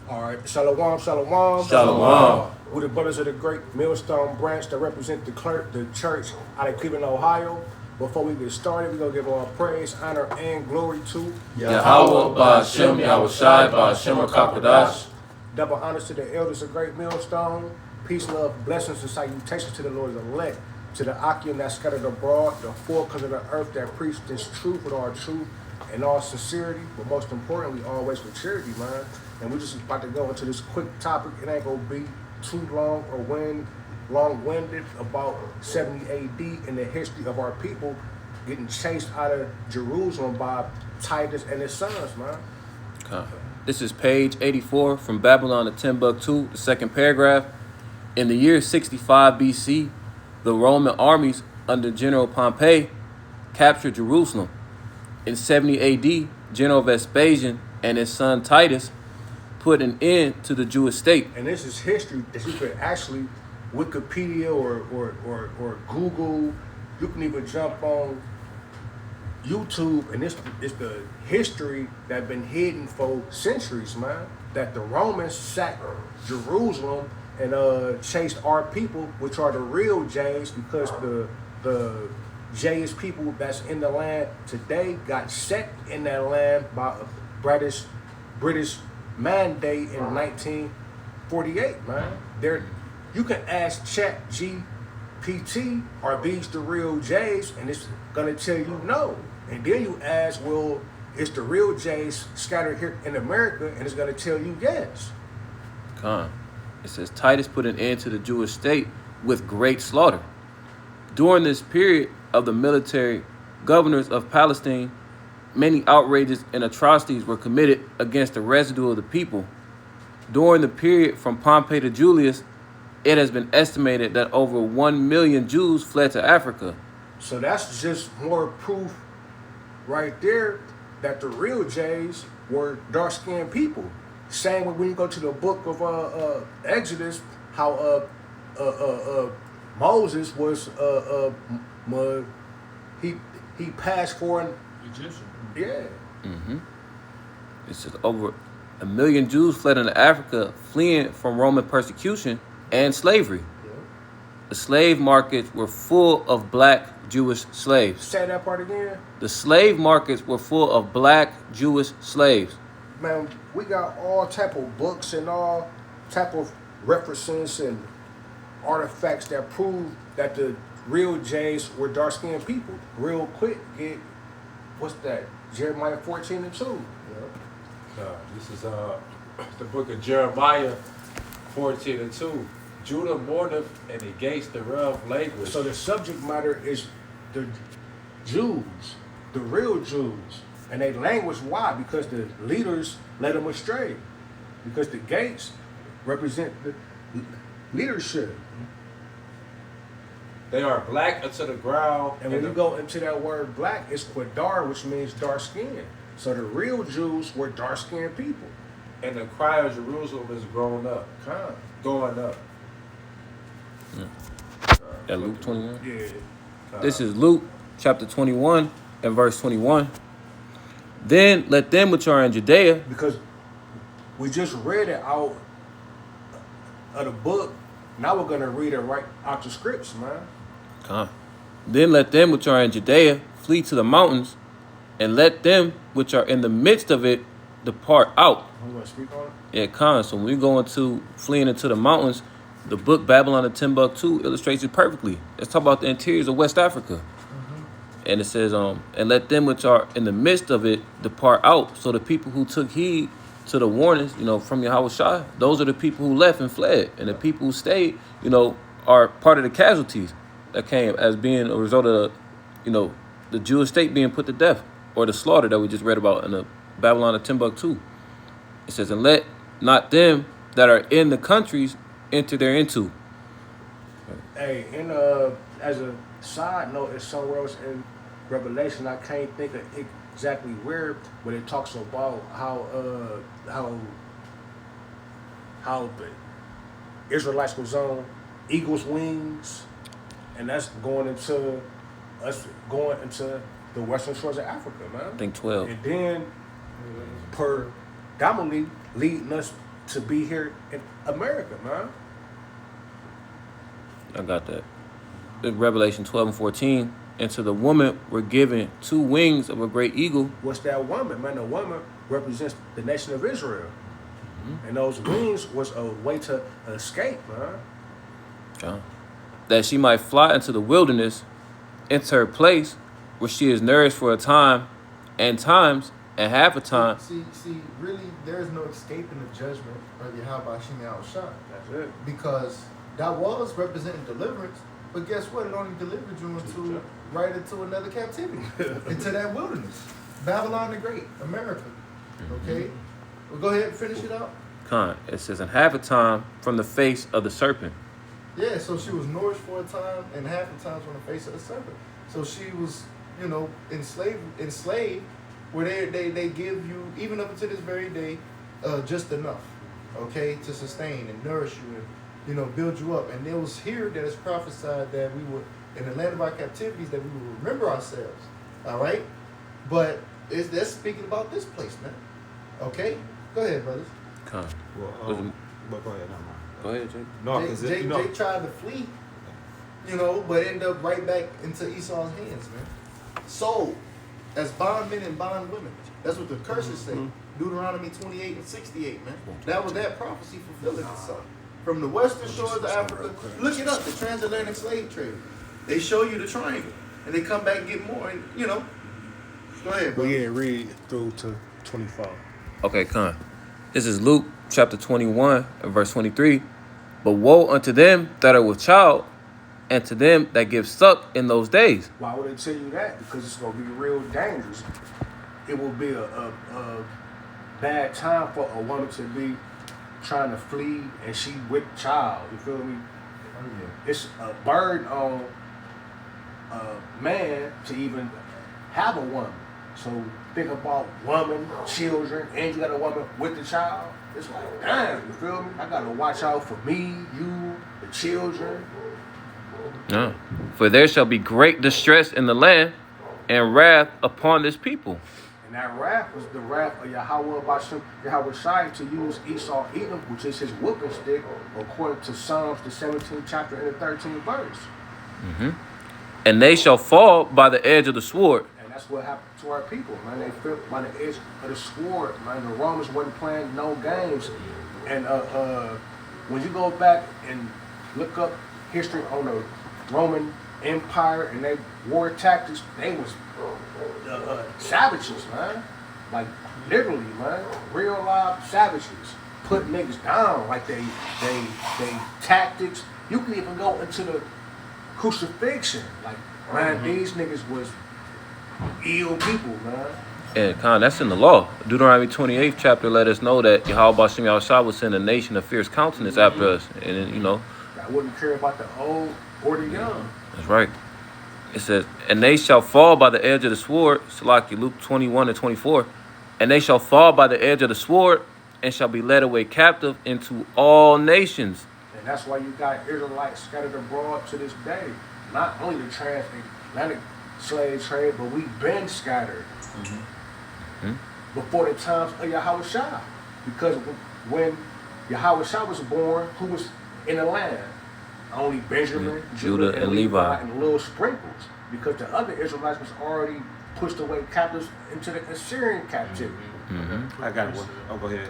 All right, shalom, shalom. Shalom. We're the brothers of the great Millstone branch that represent the church out of Cleveland, Ohio. Before we get started, we're going to give all praise, honor, and glory to Yahweh, Ba'ashem, Yahushai, Ba'ashem, HaKadosh. double honors to the elders of great Millstone. Peace, love, blessings, and salutations to the Lord's elect, to the Akim that scattered abroad, the four corners of the earth that preach this truth with all truth and all sincerity, but most importantly, always with charity, man. And we're just about to go into this quick topic. It ain't going to be too long or long-winded about 70 AD and the history of our people getting chased out of Jerusalem by Titus and his sons, man. This is page 84 from Babylon to Timbuktu, the second paragraph. In the year 65 BC, the Roman armies under General Pompey captured Jerusalem. In 70 AD, General Vespasian and his son Titus put an end to the Jewish state. And this is history that you could actually Wikipedia or Google. You can even jump on YouTube, and this is the history that been hidden for centuries, man. That the Romans sacked Jerusalem and chased our people, which are the real Jays, because the Jays people that's in the land today got sacked in that land by a British mandate in 1948, man. You can ask Chat GPT, are these the real Jays? And it's gonna tell you no. And then you ask, well, is the real Jays scattered here in America? And it's gonna tell you yes. It says Titus put an end to the Jewish state with great slaughter. During this period of the military governors of Palestine, many outrages and atrocities were committed against the residue of the people. During the period from Pompey to Julius, it has been estimated that over 1 million Jews fled to Africa. So that's just more proof right there that the real Jays were dark-skinned people. Same when you go to the book of Exodus, how Moses was he passed for an Egyptian. Yeah. It says over 1 million Jews fled into Africa, fleeing from Roman persecution and slavery. Yeah. The slave markets were full of black Jewish slaves. Say that part again. The slave markets were full of black Jewish slaves. Man, we got all type of books and all type of references and artifacts that prove that the real Jays were dark-skinned people. Real quick, what's that? Jeremiah 14 and 2. This is the book of Jeremiah 14 and 2. Judah mourneth, and the gates thereof languish. So the subject matter is the Jews, the real Jews. And they languish, why? Because the leaders led them astray. Because the gates represent the leadership. They are black unto the ground. And when you go into that word black, it's quadar, which means dark skin. So the real Jews were dark skinned people. And the cry of Jerusalem is going up. That Luke 21. Yeah. This is Luke chapter 21 and verse 21. Then let them which are in Judea. Because we just read it out of the book. Now we're going to read it right out the scripts, man. Then let them which are in Judea flee to the mountains, and let them which are in the midst of it depart out. You want to speak on it? Yeah, So when we go into fleeing into the mountains, the book Babylon to Timbuktu illustrates it perfectly. Let's talk about the interiors of West Africa. And it says, and let them which are in the midst of it depart out. So the people who took heed to the warnings, from Yahushua, those are the people who left and fled. And the people who stayed, are part of the casualties that came as being a result of, the Jewish state being put to death, or the slaughter that we just read about in the Babylon of Timbuktu. It says, and let not them that are in the countries enter thereinto. Hey, and as a side note, it's somewhere else in Revelation, I can't think of exactly where, but it talks about how the Israelites was on eagle's wings, and that's going into the western shores of Africa, man. I think 12. And then predominantly leading us to be here in America, man. I got that. In Revelation 12 and 14, and to the woman were given 2 wings of a great eagle. What's that woman, man? The woman represents the nation of Israel. And those wings was a way to escape, man. That she might fly into the wilderness, into her place where she is nourished for a time and times and half a time. See, really, there is no escaping the judgment of Yahweh Shemi Al-Shah. That's it. Because that was representing deliverance, but guess what? It only delivered you into right into another captivity, into that wilderness. Babylon the Great, America. Okay? Well, go ahead and finish it up. It says, and half a time from the face of the serpent. Yeah, so she was nourished for a time and half the time from the face of the serpent. So she was, enslaved where they give you, even up until this very day, just enough, okay, to sustain and nourish you and, build you up. And it was here that it's prophesied that we would, in the land of our captivities, that we would remember ourselves, all right? But that's speaking about this place, man. Okay? Go ahead, brothers. But go ahead, no, no. Go ahead, Jake. No, because Jake tried to flee, but ended up right back into Esau's hands, man. Sold as bondmen and bondwomen. That's what the curses say. Deuteronomy 28 and 68, man. That was that prophecy fulfilling itself. From the western shores of Africa, look it up, the transatlantic slave trade. They show you the triangle, and they come back and get more, and Go ahead, bro. Well, yeah, read through to 24. Okay, this is Luke chapter 21 and verse 23. But woe unto them that are with child, and to them that give suck in those days. Why would they tell you that? Because it's going to be real dangerous. It will be a bad time for a woman to be trying to flee and she with child. You feel me? Oh, yeah. It's a burden on a man to even have a woman. So think about woman, children, and you got a woman with the child. It's like, damn, you feel me? I got to watch out for me, you, the children. No. For there shall be great distress in the land, and wrath upon this people. And that wrath was the wrath of Yahweh Bashem, Yahweh Shai, to use Esau Edom, which is his whooping stick, according to Psalms, the 17th chapter and the 13th verse. And they shall fall by the edge of the sword. And that's what happened to our people, man. They fell by the edge of the sword, man. The Romans wasn't playing no games. And when you go back and look up history on the Roman Empire and their war tactics, they was savages, man. Like literally, man. Real live savages. Put niggas down like they tactics. You can even go into the crucifixion. Like, man, these niggas was ill people, man. And that's in the law. Deuteronomy 28th chapter let us know that Yahweh Bashem Yahushua will send a nation of fierce countenance after us. And I wouldn't care about the old or the young. That's right. It says, and they shall fall by the edge of the sword. Salaki, Luke 21 and 24. And they shall fall by the edge of the sword and shall be led away captive into all nations. And that's why you got Israelites scattered abroad to this day. Not only the transatlantic slave trade, but we've been scattered before the times of Yahweh Shai. Because when Yahweh Shai was born, who was in the land? Only Benjamin, Judah, and Levi, and little sprinkles. Because the other Israelites was already pushed away captives into the Assyrian captivity. I got one. Oh, go ahead.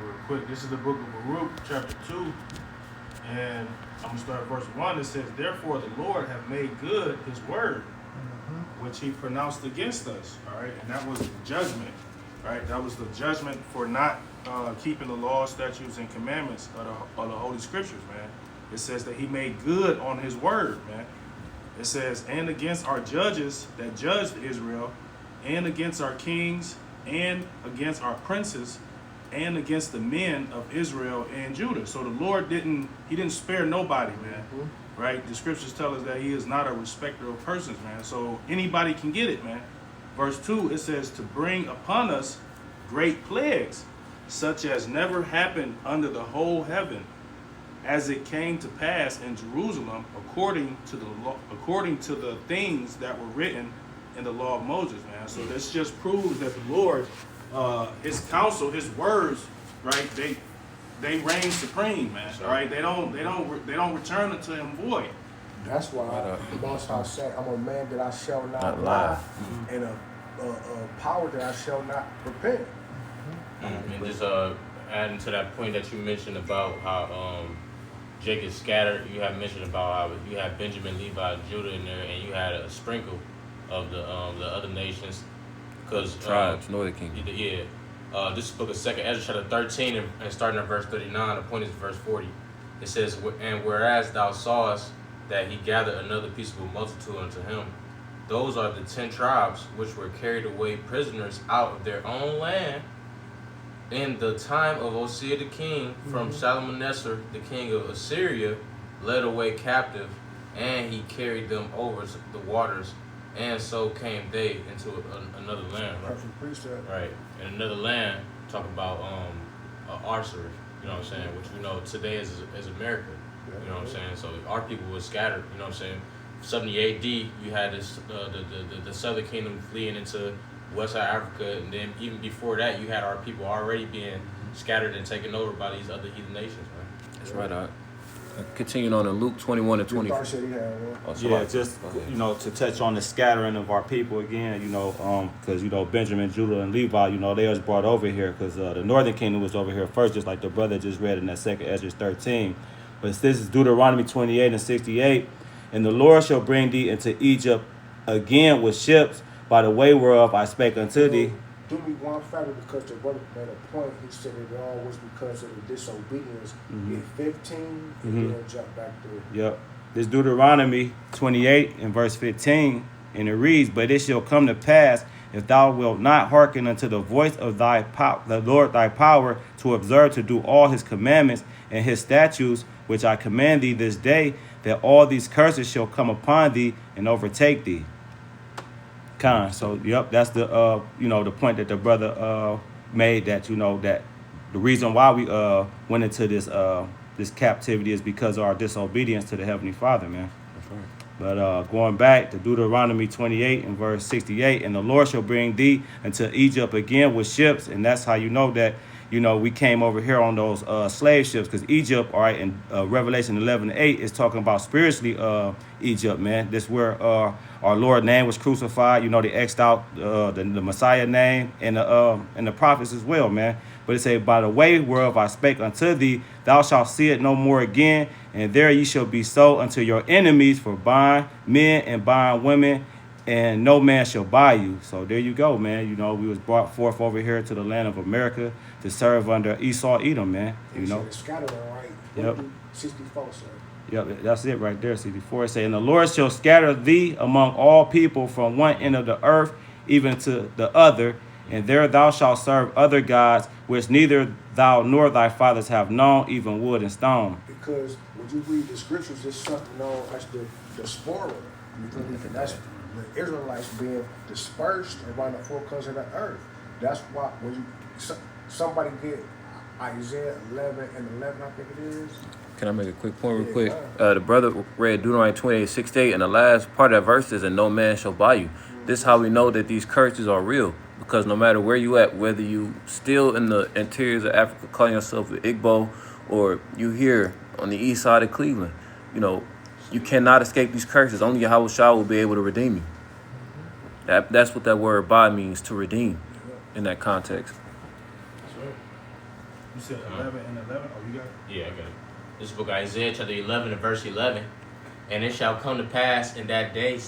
Real quick, this is the book of Baruch, chapter 2, and I'm going to start at verse 1. It says, therefore the Lord hath made good his word, which he pronounced against us, all right? And that was the judgment, right? That was the judgment for not keeping the laws, statutes, and commandments of the Holy Scriptures, man. It says that he made good on his word, man. It says, and against our judges that judged Israel, and against our kings, and against our princes, and against the men of Israel and Judah. So the Lord didn't spare nobody, man. Right? The scriptures tell us that he is not a respecter of persons, man. So anybody can get it, man. Verse 2, it says, to bring upon us great plagues, such as never happened under the whole heaven, as it came to pass in Jerusalem, according to the law, according to the things that were written in the law of Moses, man. So this just proves that the Lord, his counsel, his words right? They reign supreme, man. Sure. Right? They don't return unto him void. That's why the Most High said, I'm a man that I shall not Not lie, lie. and a power that I shall not repent. And just adding to that point that you mentioned about how Jacob scattered, you had mentioned about how you had Benjamin, Levi, Judah in there, and you had a sprinkle of the other nations, because Tribes, Northern Kingdom. yeah. This book of 2nd Ezra chapter 13 and starting at verse 39, the point is verse 40. It says, and whereas thou sawest that he gathered another peaceable multitude unto him, those are the 10 tribes which were carried away prisoners out of their own land in the time of Osea the king, from Shalmaneser the king of Assyria, led away captive, and he carried them over the waters, and so came they into another land. Right? Perfect precept. Right. In another land, talk about archery, you know what I'm saying, which we know today is America. You know what I'm saying? So our people were scattered, you know what I'm saying? 70 AD, you had this the southern kingdom fleeing into West Africa, and then even before that, you had our people already being scattered and taken over by these other heathen nations, man. That's right, all right. Continuing on in Luke 21 and You 24. thought said he had one. Oh, Yeah, somebody- just go ahead. you know, to touch on the scattering of our people again, you know, because you know Benjamin, Judah, and Levi, you know, they was brought over here because the Northern Kingdom was over here first, just like the brother just read in that 2nd Ezra 13. But this is Deuteronomy 28 and 68, and the Lord shall bring thee into Egypt again with ships, by the way whereof I spake unto thee. Do me one favor, because the brother made a point. He said it all was because of the disobedience. Get 15 and then jump back to Yep. This Deuteronomy 28 and verse 15, and it reads, but it shall come to pass, if thou wilt not hearken unto the voice of the Lord thy power, to observe to do all his commandments and his statutes, which I command thee this day, that all these curses shall come upon thee and overtake thee. So yep, that's the you know, the point that the brother made, that you know that the reason why we went into this captivity is because of our disobedience to the Heavenly Father, man. That's right. But going back to Deuteronomy 28 and verse 68, and the Lord shall bring thee into Egypt again with ships, and that's how you know that, you know, we came over here on those slave ships, because Egypt, all right, in Revelation 11:8 is talking about spiritually Egypt, man. This where our Lord's name was crucified. You know, they X'd out the Messiah name and the prophets as well, man. But it say, by the way whereof I spake unto thee, thou shalt see it no more again, and there ye shall be sold unto your enemies for bond men and bond women, and no man shall buy you. So there you go, man. You know, we was brought forth over here to the land of America to serve under Esau, Edom, man. You know. Scattering, right? Yep. 64, sir. Yep, that's it right there, 64. It say, and the Lord shall scatter thee among all people from one end of the earth even to the other, and there thou shalt serve other gods, which neither thou nor thy fathers have known, even wood and stone. Because when you read the scriptures, there's something known as the diaspora. You feel me? That's the Israelites being dispersed around the four corners of the earth. That's why when you somebody get Isaiah 11 and 11, I think it is. Can I make a quick point real Yeah, quick? go The brother read Deuteronomy 28:68, and the last part of that verse is, and no man shall buy you. This is how we know that these curses are real, because no matter where you at, whether you still in the interiors of Africa calling yourself an Igbo, or you here on the east side of Cleveland, you know, you cannot escape these curses. Only Yahweh Shah will be able to redeem you. That's what that word buy means, to redeem, in that context. You said 11 and 11? Oh, you got it? Yeah, I got it. This book of Isaiah chapter 11 and verse 11. And it shall come to pass in that day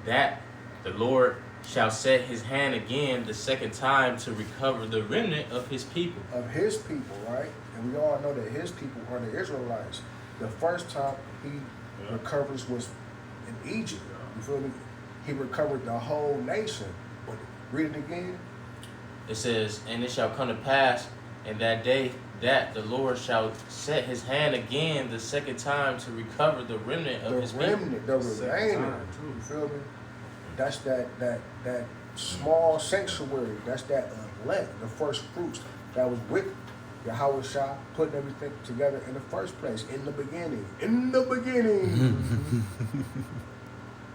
that the Lord shall set his hand again the second time to recover the remnant of his people. Of his people, right? And we all know that his people are the Israelites. The first time he recovers was in Egypt. You feel me? He recovered the whole nation. But read it again. It says, and it shall come to pass in that day that the Lord shall set his hand again the second time to recover the remnant of his people. The remaining. You feel me? That's that small sanctuary. That's that elect, the first fruits that was with Yahweh Shah, putting everything together in the first place, in the beginning. In the beginning.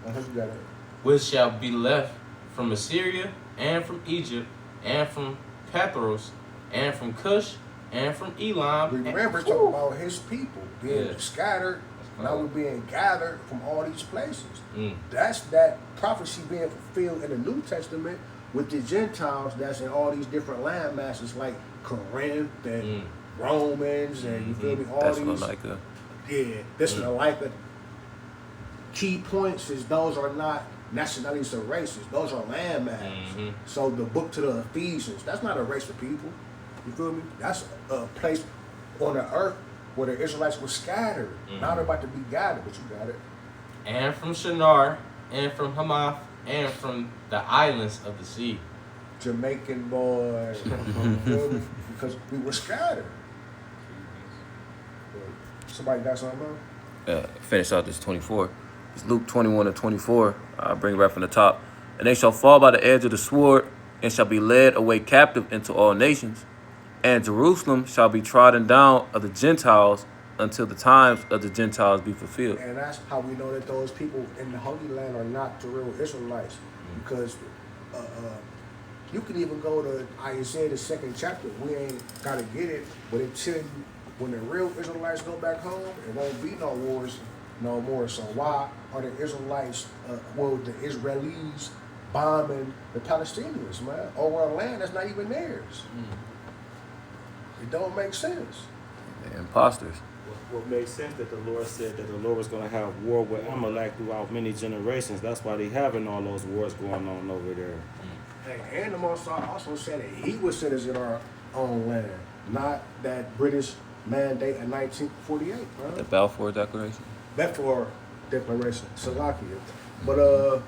I hope you got it. Which shall be left from Assyria and from Egypt and from Pathros and from Cush and from Elam. Remember, it's talking about his people being Yeah. scattered. Now we're being gathered from all these places. Mm. That's that prophecy being fulfilled in the New Testament with the Gentiles that's in all these different land masses like Corinth and Romans and you feel me? All That's these. like a This is like the key points is those are not nationalities or races. Those are land masses. So the book to the Ephesians, that's not a race of people. You feel me? That's a place on the earth where the Israelites were scattered. Now they're about to be gathered, but you got it. And from Shinar, and from Hamath, and from the islands of the sea. Jamaican boys. You feel me? Because we were scattered. Somebody got something else? finish out this 24. It's Luke 21 and 24. I'll bring it right from the top. And they shall fall by the edge of the sword, and shall be led away captive into all nations. And Jerusalem shall be trodden down of the Gentiles until the times of the Gentiles be fulfilled. And that's how we know that those people in the Holy Land are not the real Israelites. Because you can even go to Isaiah, the 2nd chapter. We ain't got to get it, but it tell you when the real Israelites go back home, it won't be no wars no more. So why are the Israelites, the Israelis bombing the Palestinians, man, over a land that's not even theirs? It don't make sense. They're imposters. What makes sense that the Lord said that the Lord was going to have war with Amalek throughout many generations. That's why they having all those wars going on over there. Hey, and the Most High also said that he was citizen in our own land, not that British mandate in 1948, bro. The Balfour Declaration. Balfour Declaration, Salakia. But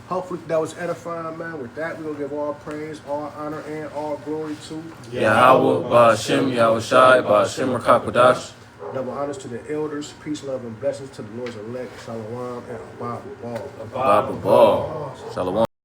hopefully that was edifying, man. With that, we're going to give all praise, all honor, and all glory to Yahweh, Ba'ashem, Yahushai, Ba'ashem, Rakakwadash. double honors to the elders, peace, love, and blessings to the Lord's elect, Shalom, and Abba Ball. Baba Ball. Shalom.